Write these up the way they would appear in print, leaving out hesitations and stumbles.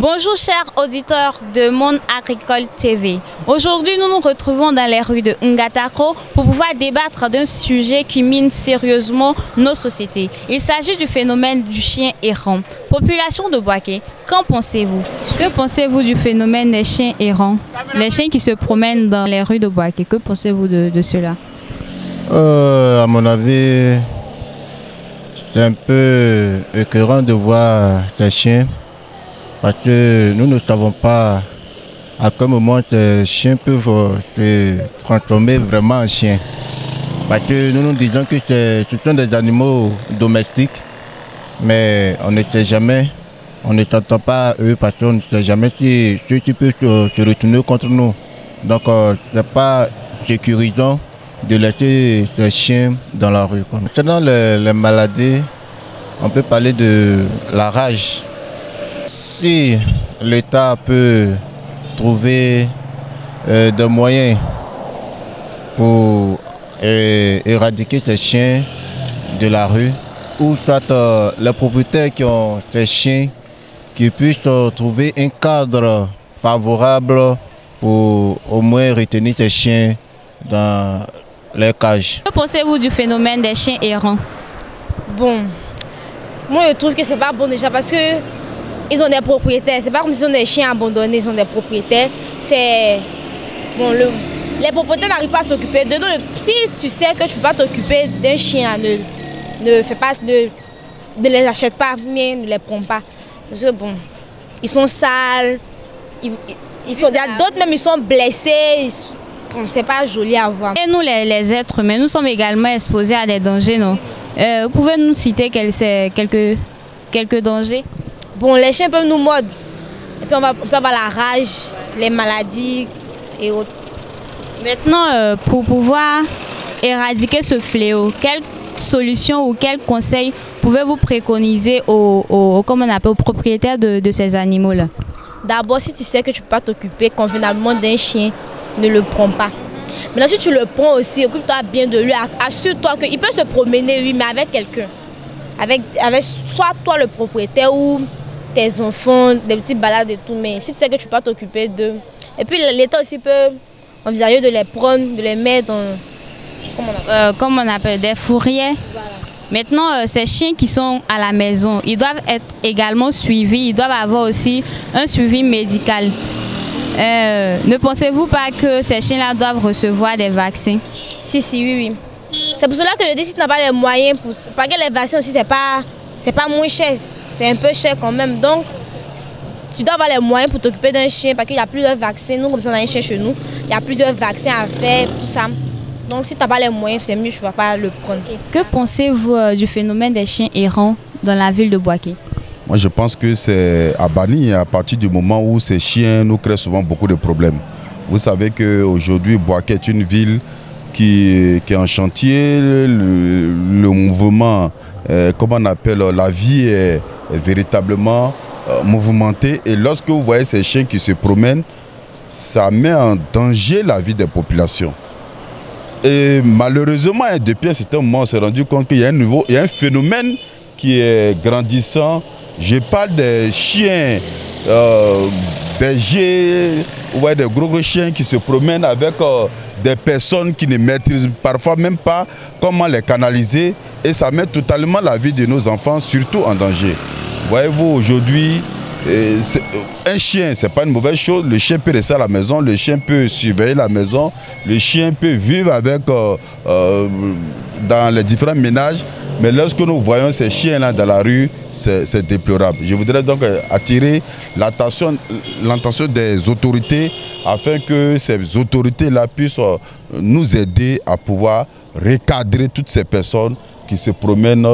Bonjour chers auditeurs de Monde Agricole TV. Aujourd'hui, nous nous retrouvons dans les rues de Ngatako pour pouvoir débattre d'un sujet qui mine sérieusement nos sociétés. Il s'agit du phénomène du chien errant. Population de Boaké, qu'en pensez-vous? Que pensez-vous du phénomène des chiens errants? Les chiens qui se promènent dans les rues de Boaké, que pensez-vous de cela? À mon avis, c'est un peu écœurant de voir ces chiens. Parce que nous ne savons pas à quel moment ces chiens peuvent se transformer vraiment en chiens. Parce que nous nous disons que ce sont des animaux domestiques, mais on ne sait jamais, on ne s'entend pas à eux parce qu'on ne sait jamais si ceux-ci peuvent se retourner contre nous. Donc ce n'est pas sécurisant de laisser ces chiens dans la rue. Concernant les maladies, on peut parler de la rage. Si l'État peut trouver des moyens pour éradiquer ces chiens de la rue, ou soit les propriétaires qui ont ces chiens qui puissent trouver un cadre favorable pour au moins retenir ces chiens dans les cages. Que pensez-vous du phénomène des chiens errants? Bon, moi je trouve que c'est pas bon déjà parce que ils ont des propriétaires. C'est pas comme si on des chiens abandonnés, ils ont des propriétaires. C'est bon, les propriétaires n'arrivent pas à s'occuper d'eux. Donc, si tu sais que tu ne peux pas t'occuper d'un chien, ne les achète pas, mais ne les prends pas. Parce que bon, ils sont sales. Il y a d'autres même, ils sont blessés. C'est pas joli à voir. Et nous, les êtres humains, nous sommes également exposés à des dangers, non? Vous pouvez nous citer quelques dangers? Bon, les chiens peuvent nous mordre. Et puis on peut avoir la rage, les maladies et autres. Maintenant, pour pouvoir éradiquer ce fléau, quelle solution ou quel conseil pouvez-vous préconiser aux propriétaires de ces animaux-là? D'abord, si tu sais que tu ne peux pas t'occuper convenablement d'un chien, ne le prends pas. Maintenant, si tu le prends aussi, occupe-toi bien de lui. Assure-toi qu'il peut se promener, oui, mais avec quelqu'un. Avec soit toi le propriétaire ou tes enfants, des petites balades et tout. Mais si tu sais que tu ne peux pas t'occuper d'eux. Et puis l'État aussi peut envisager de les prendre, de les mettre dans... Comme on appelle des fourrières. Voilà. Maintenant, ces chiens qui sont à la maison, ils doivent être également suivis. Ils doivent avoir aussi un suivi médical. Ne pensez-vous pas que ces chiens-là doivent recevoir des vaccins? Si, oui. C'est pour cela que je dis si tu n'as pas les moyens, parce que les vaccins aussi, c'est pas moins cher, c'est un peu cher quand même. Donc, tu dois avoir les moyens pour t'occuper d'un chien, parce qu'il y a plusieurs vaccins. Nous, comme ça, on a un chien chez nous, il y a plusieurs vaccins à faire, tout ça. Donc, si tu n'as pas les moyens, c'est mieux, je ne vas pas le prendre. Que pensez-vous du phénomène des chiens errants dans la ville de Boaké? Moi, je pense que c'est à bannir à partir du moment où ces chiens nous créent souvent beaucoup de problèmes. Vous savez qu'aujourd'hui, Boaké est une ville qui est en chantier, le mouvement, comment on appelle, la vie est véritablement mouvementée. Et lorsque vous voyez ces chiens qui se promènent, ça met en danger la vie des populations. Et malheureusement, depuis un certain moment, on s'est rendu compte qu'il y a un phénomène qui est grandissant. Je parle des chiens bergers, ouais, des gros chiens qui se promènent avec des personnes qui ne maîtrisent parfois même pas comment les canaliser, et ça met totalement la vie de nos enfants, surtout en danger. Voyez-vous, aujourd'hui, un chien, ce n'est pas une mauvaise chose. Le chien peut rester à la maison, le chien peut surveiller la maison, le chien peut vivre avec, dans les différents ménages. Mais lorsque nous voyons ces chiens-là dans la rue, c'est déplorable. Je voudrais donc attirer l'attention des autorités afin que ces autorités-là puissent nous aider à pouvoir recadrer toutes ces personnes qui se promènent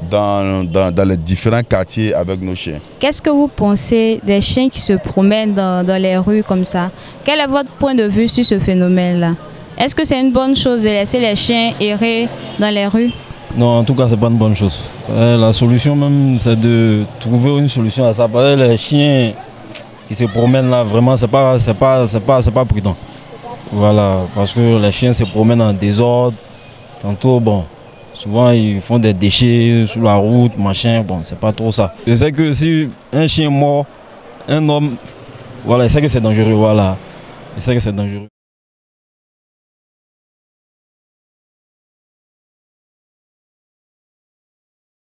dans les différents quartiers avec nos chiens. Qu'est-ce que vous pensez des chiens qui se promènent dans les rues comme ça? Quel est votre point de vue sur ce phénomène-là? Est-ce que c'est une bonne chose de laisser les chiens errer dans les rues? Non, en tout cas, ce n'est pas une bonne chose. La solution même, c'est de trouver une solution à ça. Parce que les chiens qui se promènent là, vraiment, c'est pas prudent. Voilà, parce que les chiens se promènent en désordre. Tantôt, bon, souvent ils font des déchets sur la route, machin, bon, c'est pas trop ça. Je sais que si un chien mort, un homme, voilà, il sait que c'est dangereux, voilà. Il sait que c'est dangereux.